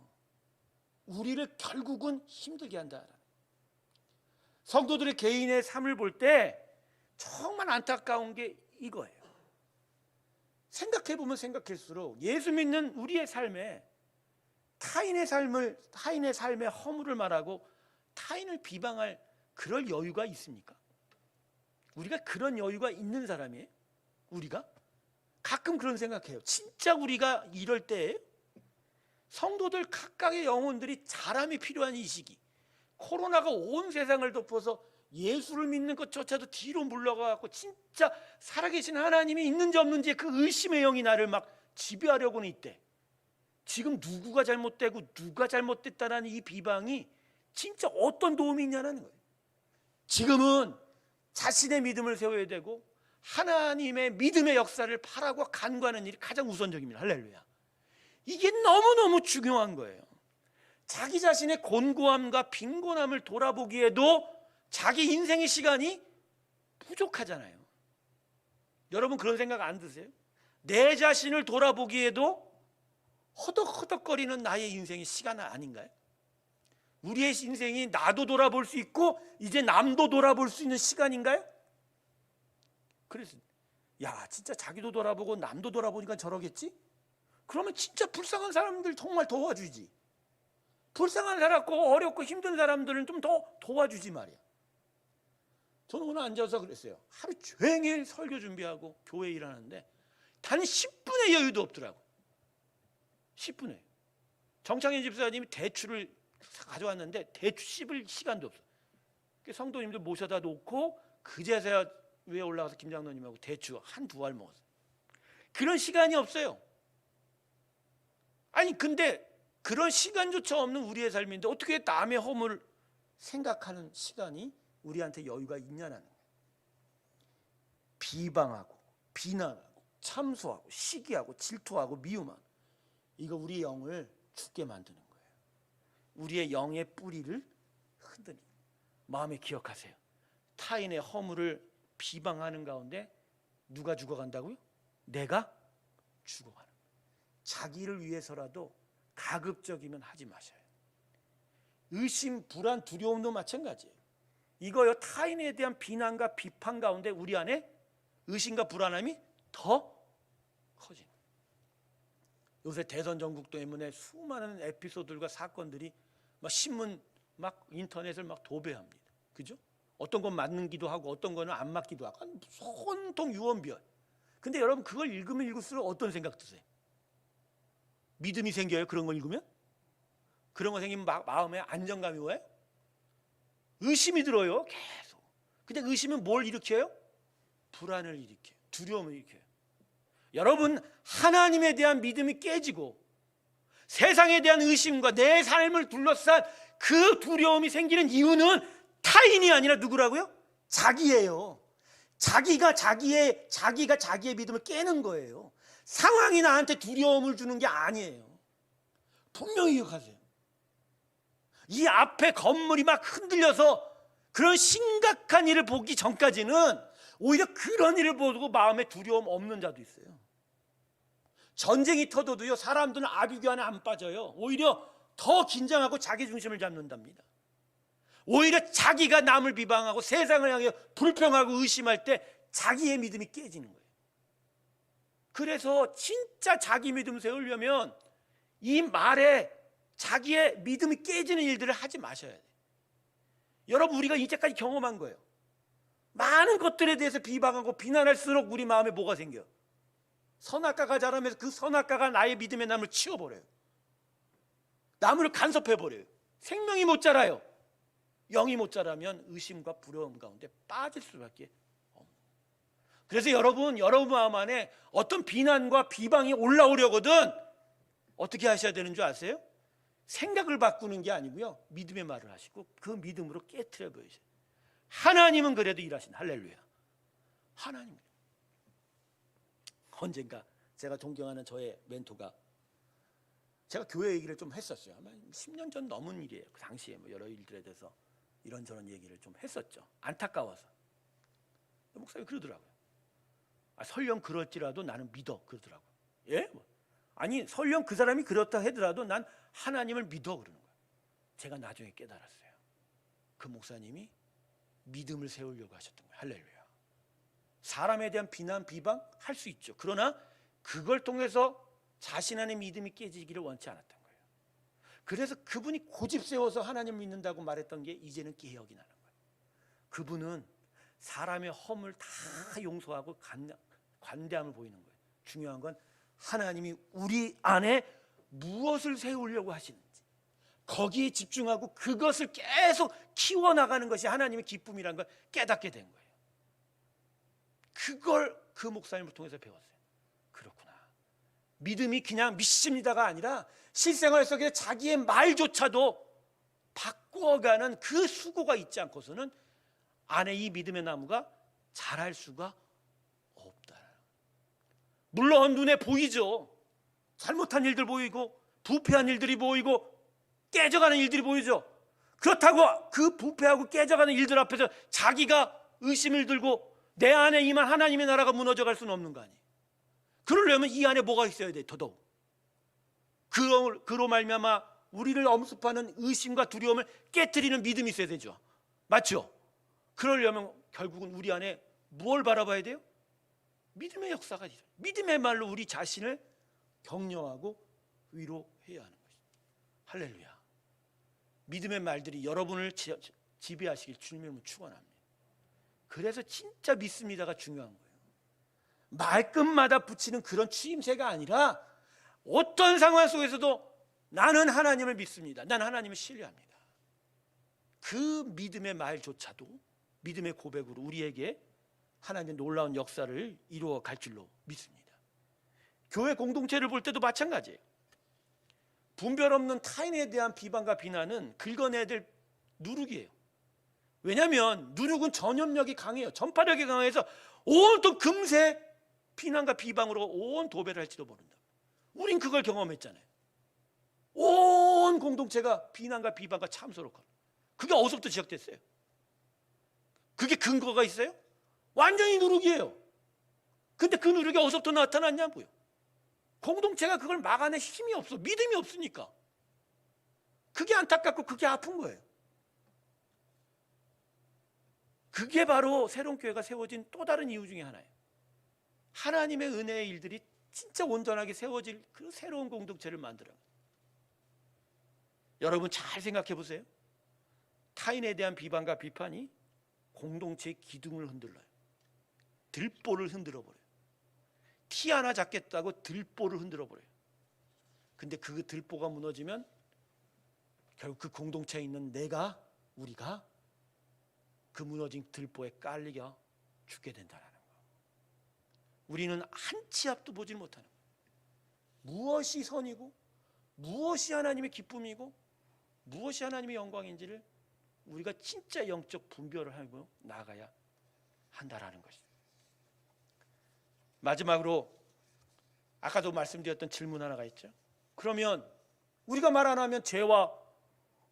우리를 결국은 힘들게 한다. 성도들의 개인의 삶을 볼 때 정말 안타까운 게 이거예요. 생각해 보면 생각할수록 예수 믿는 우리의 삶에 타인의 삶의 허물을 말하고 타인을 비방할 그럴 여유가 있습니까? 우리가 그런 여유가 있는 사람이에요? 우리가? 가끔 그런 생각해요. 진짜 우리가 이럴 때 성도들 각각의 영혼들이 자람이 필요한 이 시기, 코로나가 온 세상을 덮어서 예수를 믿는 것조차도 뒤로 물러가고 진짜 살아계신 하나님이 있는지 없는지 그 의심의 영이 나를 막 지배하려고는 있대. 지금 누구가 잘못되고 누가 잘못됐다라는 이 비방이 진짜 어떤 도움이 있냐는 거예요. 지금은 자신의 믿음을 세워야 되고 하나님의 믿음의 역사를 바라고 간구하는 일이 가장 우선적입니다. 할렐루야. 이게 너무너무 중요한 거예요. 자기 자신의 곤고함과 빈곤함을 돌아보기에도 자기 인생의 시간이 부족하잖아요. 여러분 그런 생각 안 드세요? 내 자신을 돌아보기에도 허덕허덕거리는 나의 인생의 시간 아닌가요? 우리의 인생이 나도 돌아볼 수 있고 이제 남도 돌아볼 수 있는 시간인가요? 그래서 야, 진짜 자기도 돌아보고 남도 돌아보니까 저러겠지? 그러면 진짜 불쌍한 사람들 정말 도와주지. 불쌍한 사람고 어렵고 힘든 사람들은 좀 더 도와주지 말이야. 저는 오늘 앉아서 그랬어요. 하루 종일 설교 준비하고 교회 일하는데 단 10분의 여유도 없더라고. 10분에. 정창현 집사님이 대추를 가져왔는데 대추 씹을 시간도 없어. 성도님들 모셔다 놓고 그제서야 위에 올라가서 김장로님하고 대추 한두 알 먹었어요. 그런 시간이 없어요. 아니 근데 그런 시간조차 없는 우리의 삶인데 어떻게 남의 허물을 생각하는 시간이 우리한테 여유가 있냐는 거예요. 비방하고 비난하고 참소하고 시기하고 질투하고 미움하고 이거 우리 영을 죽게 만드는 거예요. 우리의 영의 뿌리를 흔드는 마음에 기억하세요. 타인의 허물을 비방하는 가운데 누가 죽어간다고요? 내가 죽어가는 거예요. 자기를 위해서라도 가급적이면 하지 마셔요. 의심, 불안, 두려움도 마찬가지예요. 이거요, 타인에 대한 비난과 비판 가운데 우리 안에 의심과 불안함이 더 커지는 거예요. 요새 대선 전국 때문에 수많은 에피소드들과 사건들이 막 신문, 막 인터넷을 막 도배합니다. 그죠? 어떤 건 맞는기도 하고 어떤 거는 안 맞기도 하고 온통 유언비어. 근데 여러분 그걸 읽으면 읽을수록 어떤 생각 드세요? 믿음이 생겨요? 그런 거 읽으면? 그런 거 생기면 마음에 안정감이 와요? 의심이 들어요. 계속. 근데 의심은 뭘 일으켜요? 불안을 일으켜요. 두려움을 일으켜요. 여러분 하나님에 대한 믿음이 깨지고 세상에 대한 의심과 내 삶을 둘러싼 그 두려움이 생기는 이유는 타인이 아니라 누구라고요? 자기예요. 자기가 자기의 믿음을 깨는 거예요. 상황이 나한테 두려움을 주는 게 아니에요. 분명히 기억하세요. 이 앞에 건물이 막 흔들려서 그런 심각한 일을 보기 전까지는 오히려 그런 일을 보고 마음에 두려움 없는 자도 있어요. 전쟁이 터져도요 사람들은 아비규 안에 안 빠져요. 오히려 더 긴장하고 자기 중심을 잡는답니다. 오히려 자기가 남을 비방하고 세상을 향해 불평하고 의심할 때 자기의 믿음이 깨지는 거예요. 그래서 진짜 자기 믿음 세우려면 이 말에 자기의 믿음이 깨지는 일들을 하지 마셔야 돼요. 여러분 우리가 이제까지 경험한 거예요. 많은 것들에 대해서 비방하고 비난할수록 우리 마음에 뭐가 생겨요? 선악과가 자라면서 그 선악과가 나의 믿음의 나무를 치워버려요. 나무를 간섭해버려요. 생명이 못 자라요. 영이 못 자라면 의심과 두려움 가운데 빠질 수밖에 없는. 그래서 여러분 마음 안에 어떤 비난과 비방이 올라오려거든 어떻게 하셔야 되는 줄 아세요? 생각을 바꾸는 게 아니고요 믿음의 말을 하시고 그 믿음으로 깨트려 보이세요. 하나님은 그래도 일하신다. 할렐루야. 하나님. 언젠가 제가 존경하는 저의 멘토가 제가 교회 얘기를 좀 했었어요. 아마 10년 전 넘은 일이에요. 그 당시에 뭐 여러 일들에 대해서 이런저런 얘기를 좀 했었죠. 안타까워서. 목사님이 그러더라고요. 설령 그럴지라도 나는 믿어 그러더라고요. 예? 아니 설령 그 사람이 그렇다 하더라도 난 하나님을 믿어 그러는 거예요. 제가 나중에 깨달았어요. 그 목사님이 믿음을 세우려고 하셨던 거예요. 할렐루야. 사람에 대한 비난, 비방 할 수 있죠. 그러나 그걸 통해서 자신 안의 믿음이 깨지기를 원치 않았던 거예요. 그래서 그분이 고집 세워서 하나님을 믿는다고 말했던 게 이제는 기억이 나는 거예요. 그분은 사람의 허물 다 용서하고 관대함을 보이는 거예요. 중요한 건 하나님이 우리 안에 무엇을 세우려고 하시는지 거기에 집중하고 그것을 계속 키워나가는 것이 하나님의 기쁨이라는 걸 깨닫게 된 거예요. 그걸 그 목사님을 통해서 배웠어요. 그렇구나. 믿음이 그냥 믿습니다가 아니라 실생활 속에 자기의 말조차도 바꾸어가는 그 수고가 있지 않고서는 안에 이 믿음의 나무가 자랄 수가 없다. 물론 눈에 보이죠. 잘못한 일들 보이고 부패한 일들이 보이고 깨져가는 일들이 보이죠. 그렇다고 그 부패하고 깨져가는 일들 앞에서 자기가 의심을 들고 내 안에 임한 하나님의 나라가 무너져갈 수는 없는 거 아니에요. 그러려면 이 안에 뭐가 있어야 돼? 더더욱 그로 말미암아 우리를 엄습하는 의심과 두려움을 깨트리는 믿음이 있어야 되죠. 맞죠? 그러려면 결국은 우리 안에 뭘 바라봐야 돼요? 믿음의 역사가 있어요. 믿음의 말로 우리 자신을 격려하고 위로해야 하는 것이죠. 할렐루야. 믿음의 말들이 여러분을 지배하시길 주님을 축원합니다. 그래서 진짜 믿습니다가 중요한 거예요. 말끝마다 붙이는 그런 추임새가 아니라 어떤 상황 속에서도 나는 하나님을 믿습니다. 난 하나님을 신뢰합니다. 그 믿음의 말조차도 믿음의 고백으로 우리에게 하나님의 놀라운 역사를 이루어 갈 줄로 믿습니다. 교회 공동체를 볼 때도 마찬가지예요. 분별 없는 타인에 대한 비방과 비난은 긁어내야 될 누룩이에요. 왜냐하면 누룩은 전염력이 강해요. 전파력이 강해서 온통 금세 비난과 비방으로 온 도배를 할지도 모른다. 우린 그걸 경험했잖아요. 온 공동체가 비난과 비방과 참소로 걸. 그게 어디서부터 시작됐어요? 그게 근거가 있어요? 완전히 누룩이에요. 근데 그 누룩이 어디서부터 나타났냐고요. 공동체가 그걸 막아낼 힘이 없어. 믿음이 없으니까. 그게 안타깝고 그게 아픈 거예요. 그게 바로 새로운 교회가 세워진 또 다른 이유 중에 하나예요. 하나님의 은혜의 일들이 진짜 온전하게 세워질 그 새로운 공동체를 만들어요. 여러분 잘 생각해 보세요. 타인에 대한 비방과 비판이 공동체의 기둥을 흔들어요. 들보를 흔들어 버려요. 티 하나 잡겠다고 들보를 흔들어 버려요. 근데 그 들보가 무너지면 결국 그 공동체에 있는 내가, 우리가 그 무너진 들보에 깔리겨 죽게 된다는 거예요. 우리는 한 치 앞도 보지 못하는 거예요. 무엇이 선이고 무엇이 하나님의 기쁨이고 무엇이 하나님의 영광인지를 우리가 진짜 영적 분별을 하고 나가야 한다라는 것이죠. 마지막으로 아까도 말씀드렸던 질문 하나가 있죠. 그러면 우리가 말 안 하면 죄와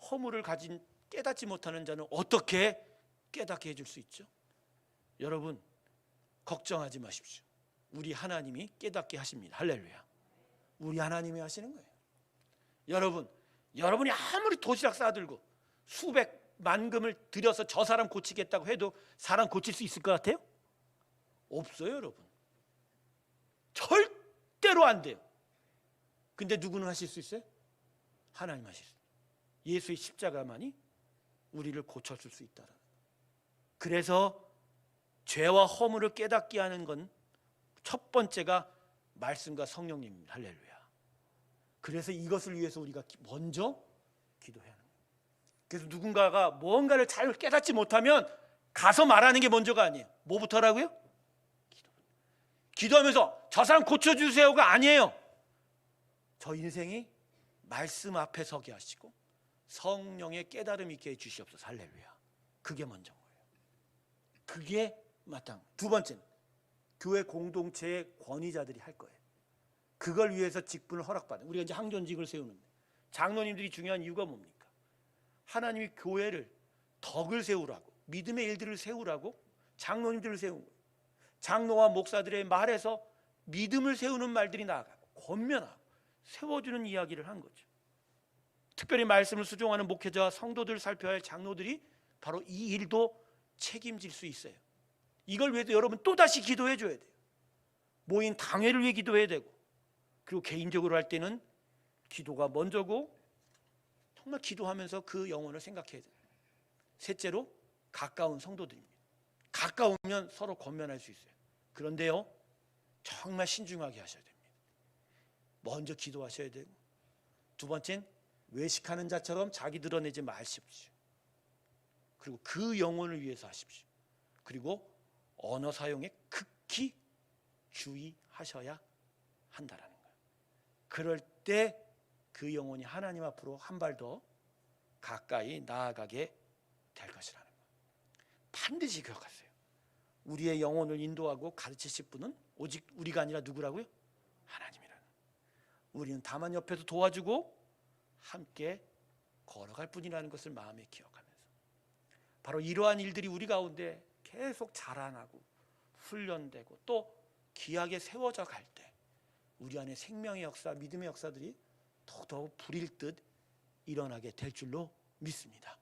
허물을 가진 깨닫지 못하는 자는 어떻게 깨닫게 해줄 수 있죠? 여러분 걱정하지 마십시오. 우리 하나님이 깨닫게 하십니다. 할렐루야. 우리 하나님이 하시는 거예요. 여러분이 아무리 도시락 싸들고 수백만 금을 들여서 저 사람 고치겠다고 해도 사람 고칠 수 있을 것 같아요? 없어요, 여러분. 절대로 안 돼요. 근데 누구는 하실 수 있어요? 하나님 하실 수 있어요. 예수의 십자가만이 우리를 고쳐줄 수 있다는 거예요. 그래서 죄와 허물을 깨닫게 하는 건 첫 번째가 말씀과 성령님입니다. 할렐루야. 그래서 이것을 위해서 우리가 먼저 기도해야 하는 거예요. 그래서 누군가가 뭔가를 잘 깨닫지 못하면 가서 말하는 게 먼저가 아니에요. 뭐부터라고요? 기도하면서 저 사람 고쳐주세요가 아니에요. 저 인생이 말씀 앞에 서게 하시고 성령의 깨달음 있게 해주시옵소서. 할렐루야. 그게 먼저인 거예요. 그게 마땅. 두 번째는 교회 공동체의 권위자들이 할 거예요. 그걸 위해서 직분을 허락받은, 우리가 이제 항존직을 세우는데 장로님들이 중요한 이유가 뭡니까? 하나님이 교회를 덕을 세우라고, 믿음의 일들을 세우라고 장로님들을 세운 거예요. 장로와 목사들의 말에서 믿음을 세우는 말들이 나아가고 권면하고 세워주는 이야기를 한 거죠. 특별히 말씀을 수종하는 목회자와 성도들을 살펴야 할 장로들이 바로 이 일도 책임질 수 있어요. 이걸 위해서 여러분 또다시 기도해 줘야 돼요. 모인 당회를 위해 기도해야 되고, 그리고 개인적으로 할 때는 기도가 먼저고 정말 기도하면서 그 영혼을 생각해야 돼요. 셋째로 가까운 성도들입니다. 가까우면 서로 권면할 수 있어요. 그런데요, 정말 신중하게 하셔야 됩니다. 먼저 기도하셔야 되고, 두 번째는 외식하는 자처럼 자기 드러내지 마십시오. 그리고 그 영혼을 위해서 하십시오. 그리고 언어 사용에 극히 주의하셔야 한다라는 거예요. 그럴 때 그 영혼이 하나님 앞으로 한 발 더 가까이 나아가게 될 것이라는 거예요. 반드시 기억하세요. 우리의 영혼을 인도하고 가르치실 분은 오직 우리가 아니라 누구라고요? 하나님이라는. 우리는 다만 옆에서 도와주고 함께 걸어갈 뿐이라는 것을 마음에 기억하면서 바로 이러한 일들이 우리 가운데 계속 자라나고 훈련되고 또 귀하게 세워져 갈 때 우리 안에 생명의 역사, 믿음의 역사들이 더더욱 불일 듯 일어나게 될 줄로 믿습니다.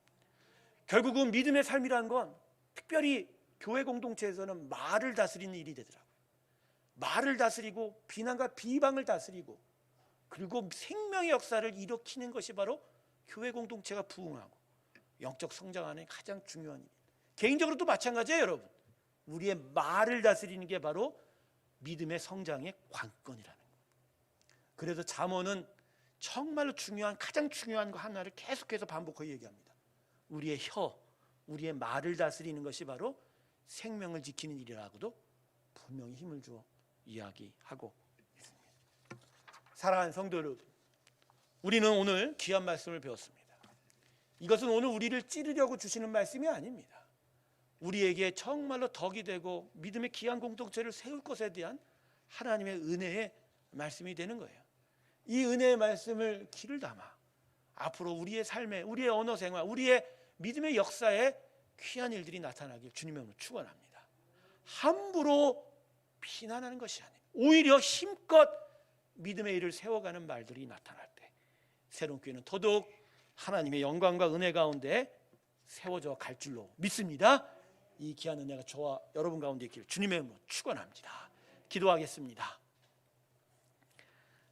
결국은 믿음의 삶이라는 건 특별히 교회 공동체에서는 말을 다스리는 일이 되더라고요. 말을 다스리고 비난과 비방을 다스리고 그리고 생명의 역사를 일으키는 것이 바로 교회 공동체가 부흥하고 영적 성장하는 가장 중요한 일입니다. 개인적으로도 마찬가지예요, 여러분. 우리의 말을 다스리는 게 바로 믿음의 성장의 관건이라는 거예요. 그래서 잠언은 정말로 중요한, 가장 중요한 거 하나를 계속해서 반복하여 얘기합니다. 우리의 혀, 우리의 말을 다스리는 것이 바로 생명을 지키는 일이라고도 분명히 힘을 주어 이야기하고 있습니다. 사랑하는 성도 여러분, 우리는 오늘 귀한 말씀을 배웠습니다. 이것은 오늘 우리를 찌르려고 주시는 말씀이 아닙니다. 우리에게 정말로 덕이 되고 믿음의 귀한 공동체를 세울 것에 대한 하나님의 은혜의 말씀이 되는 거예요. 이 은혜의 말씀을 귀를 담아 앞으로 우리의 삶에, 우리의 언어 생활, 우리의 믿음의 역사에 귀한 일들이 나타나길 주님의 이름으로 축원합니다. 함부로 비난하는 것이 아니라 오히려 힘껏 믿음의 일을 세워가는 말들이 나타날 때 새로운 교회는 더더욱 하나님의 영광과 은혜 가운데 세워져 갈 줄로 믿습니다. 이 귀한 은혜가 저와 여러분 가운데 있기를 주님의 이름으로 축원합니다. 기도하겠습니다.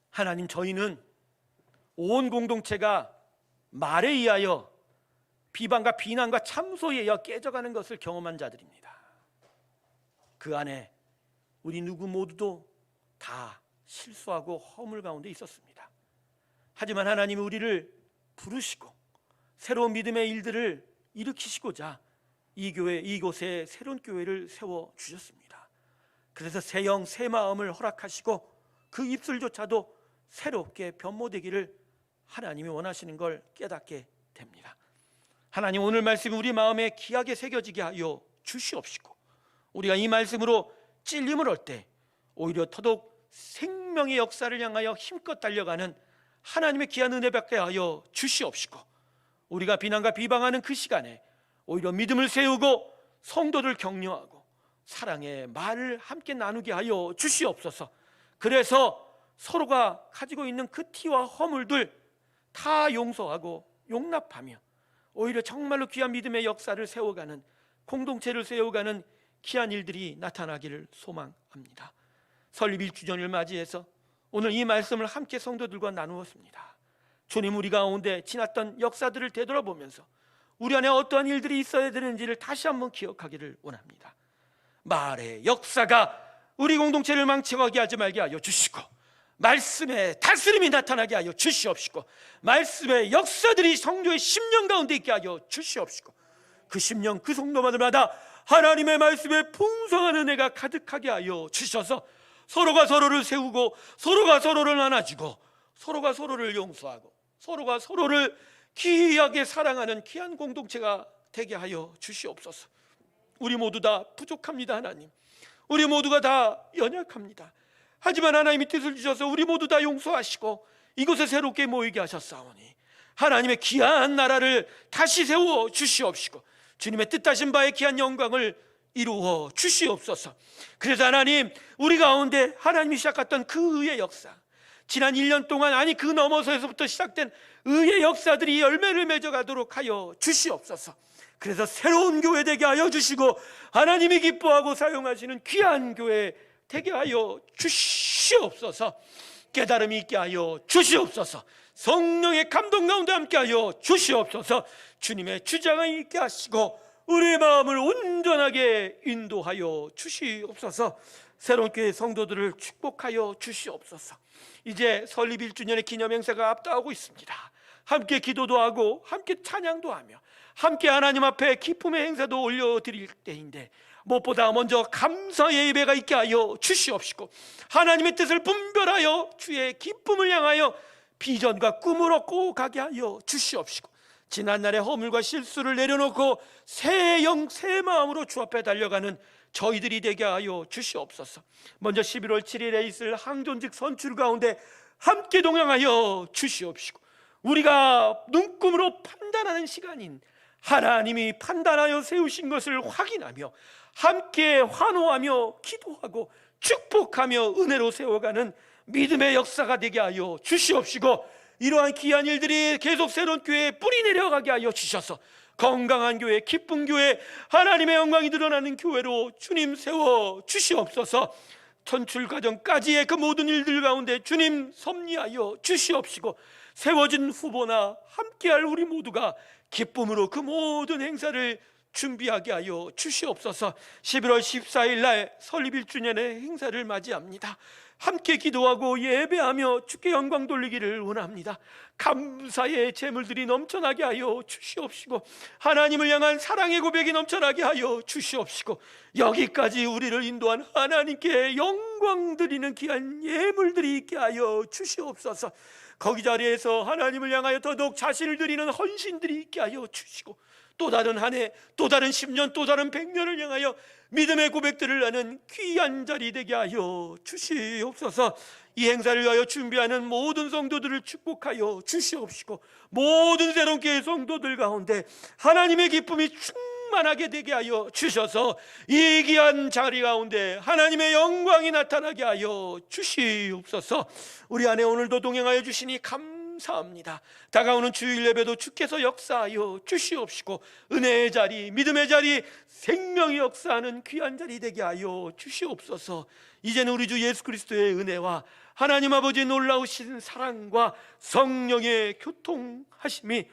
하나님, 저희는 온 공동체가 말에 의하여 비방과 비난과 참소에 의하여 깨져가는 것을 경험한 자들입니다. 그 안에 우리 누구 모두도 다 실수하고 허물 가운데 있었습니다. 하지만 하나님이 우리를 부르시고 새로운 믿음의 일들을 일으키시고자 이 교회, 이곳에 새로운 교회를 세워주셨습니다. 그래서 새 영, 새 마음을 허락하시고 그 입술조차도 새롭게 변모되기를 하나님이 원하시는 걸 깨닫게 됩니다. 하나님, 오늘 말씀이 우리 마음에 귀하게 새겨지게 하여 주시옵시고 우리가 이 말씀으로 찔림을 얻을 때 오히려 더더욱 생명의 역사를 향하여 힘껏 달려가는 하나님의 귀한 은혜 받게 하여 주시옵시고 우리가 비난과 비방하는 그 시간에 오히려 믿음을 세우고 성도들 격려하고 사랑의 말을 함께 나누게 하여 주시옵소서. 그래서 서로가 가지고 있는 그 티와 허물들 다 용서하고 용납하며 오히려 정말로 귀한 믿음의 역사를 세워가는, 공동체를 세워가는 귀한 일들이 나타나기를 소망합니다. 설립 1주년을 맞이해서 오늘 이 말씀을 함께 성도들과 나누었습니다. 주님, 우리 가운데 지났던 역사들을 되돌아보면서 우리 안에 어떠한 일들이 있어야 되는지를 다시 한번 기억하기를 원합니다. 말의 역사가 우리 공동체를 망쳐가게 하지 말게 하여 주시고 말씀의 다스림이 나타나게 하여 주시옵시고 말씀의 역사들이 성도의 심령 가운데 있게 하여 주시옵시고 그 심령, 그 성도마다 하나님의 말씀에 풍성한 은혜가 가득하게 하여 주셔서 서로가 서로를 세우고 서로가 서로를 안아주고 서로가 서로를 용서하고 서로가 서로를 귀하게 사랑하는 귀한 공동체가 되게 하여 주시옵소서. 우리 모두 다 부족합니다. 하나님, 우리 모두가 다 연약합니다. 하지만 하나님이 뜻을 주셔서 우리 모두 다 용서하시고 이곳에 새롭게 모이게 하셨사오니 하나님의 귀한 나라를 다시 세워 주시옵시고 주님의 뜻하신 바의 귀한 영광을 이루어 주시옵소서. 그래서 하나님, 우리 가운데 하나님이 시작했던 그 의의 역사, 지난 1년 동안, 아니 그 넘어서에서부터 시작된 의의 역사들이 열매를 맺어가도록 하여 주시옵소서. 그래서 새로운 교회 되게 하여 주시고 하나님이 기뻐하고 사용하시는 귀한 교회 되게 하여 주시옵소서. 깨달음이 있게 하여 주시옵소서. 성령의 감동 가운데 함께 하여 주시옵소서. 주님의 주장을 있게 하시고 우리의 마음을 온전하게 인도하여 주시옵소서. 새로운 교회 성도들을 축복하여 주시옵소서. 이제 설립 1주년의 기념 행사가 앞다가오고 있습니다. 함께 기도도 하고 함께 찬양도 하며 함께 하나님 앞에 기쁨의 행사도 올려드릴 때인데 무엇보다 먼저 감사의 예배가 있게 하여 주시옵시고 하나님의 뜻을 분별하여 주의 기쁨을 향하여 비전과 꿈을 얻고 가게 하여 주시옵시고 지난날의 허물과 실수를 내려놓고 새 영, 새 마음으로 주 앞에 달려가는 저희들이 되게 하여 주시옵소서. 먼저 11월 7일에 있을 항존직 선출 가운데 함께 동행하여 주시옵시고 우리가 눈금으로 판단하는 시간인 하나님이 판단하여 세우신 것을 확인하며 함께 환호하며 기도하고 축복하며 은혜로 세워가는 믿음의 역사가 되게 하여 주시옵시고 이러한 귀한 일들이 계속 새로운 교회에 뿌리 내려가게 하여 주셔서 건강한 교회, 기쁜 교회, 하나님의 영광이 드러나는 교회로 주님 세워 주시옵소서. 천출 과정까지의 그 모든 일들 가운데 주님 섭리하여 주시옵시고 세워진 후보나 함께할 우리 모두가 기쁨으로 그 모든 행사를 준비하게 하여 주시옵소서. 11월 14일 날 설립 1주년의 행사를 맞이합니다. 함께 기도하고 예배하며 주께 영광 돌리기를 원합니다. 감사의 제물들이 넘쳐나게 하여 주시옵시고 하나님을 향한 사랑의 고백이 넘쳐나게 하여 주시옵시고 여기까지 우리를 인도한 하나님께 영광 드리는 귀한 예물들이 있게 하여 주시옵소서. 거기 자리에서 하나님을 향하여 더더욱 자신을 드리는 헌신들이 있게 하여 주시고 또 다른 한 해, 또 다른 10년, 또 다른 100년을 향하여 믿음의 고백들을 하는 귀한 자리 되게 하여 주시옵소서. 이 행사를 위하여 준비하는 모든 성도들을 축복하여 주시옵시고 모든 새로운 교회 성도들 가운데 하나님의 기쁨이 충만하게 되게 하여 주셔서 이 귀한 자리 가운데 하나님의 영광이 나타나게 하여 주시옵소서. 우리 안에 오늘도 동행하여 주시니 감사합니다. 감사합니다. 다가오는 주일 예배도 주께서 역사하여 주시옵시고 은혜의 자리, 믿음의 자리, 생명의 역사하는 귀한 자리 되게 하여 주시옵소서. 이제는 우리 주 예수 그리스도의 은혜와 하나님 아버지의 놀라우신 사랑과 성령의 교통하심이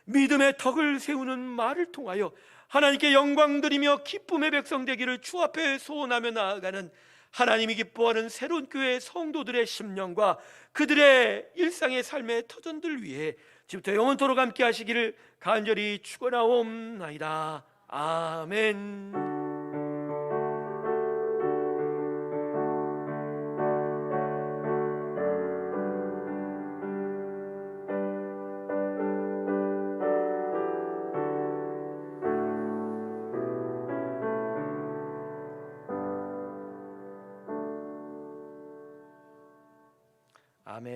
믿음의 덕을 세우는 말을 통하여 하나님께 영광 드리며 기쁨의 백성 되기를 주 앞에 소원하며 나아가는 하나님이 기뻐하는 새로운 교회 성도들의 심령과 그들의 일상의 삶의 터전들 위해 지금부터 영원토록 함께 하시기를 간절히 축원하옵나이다. 아멘. 아멘.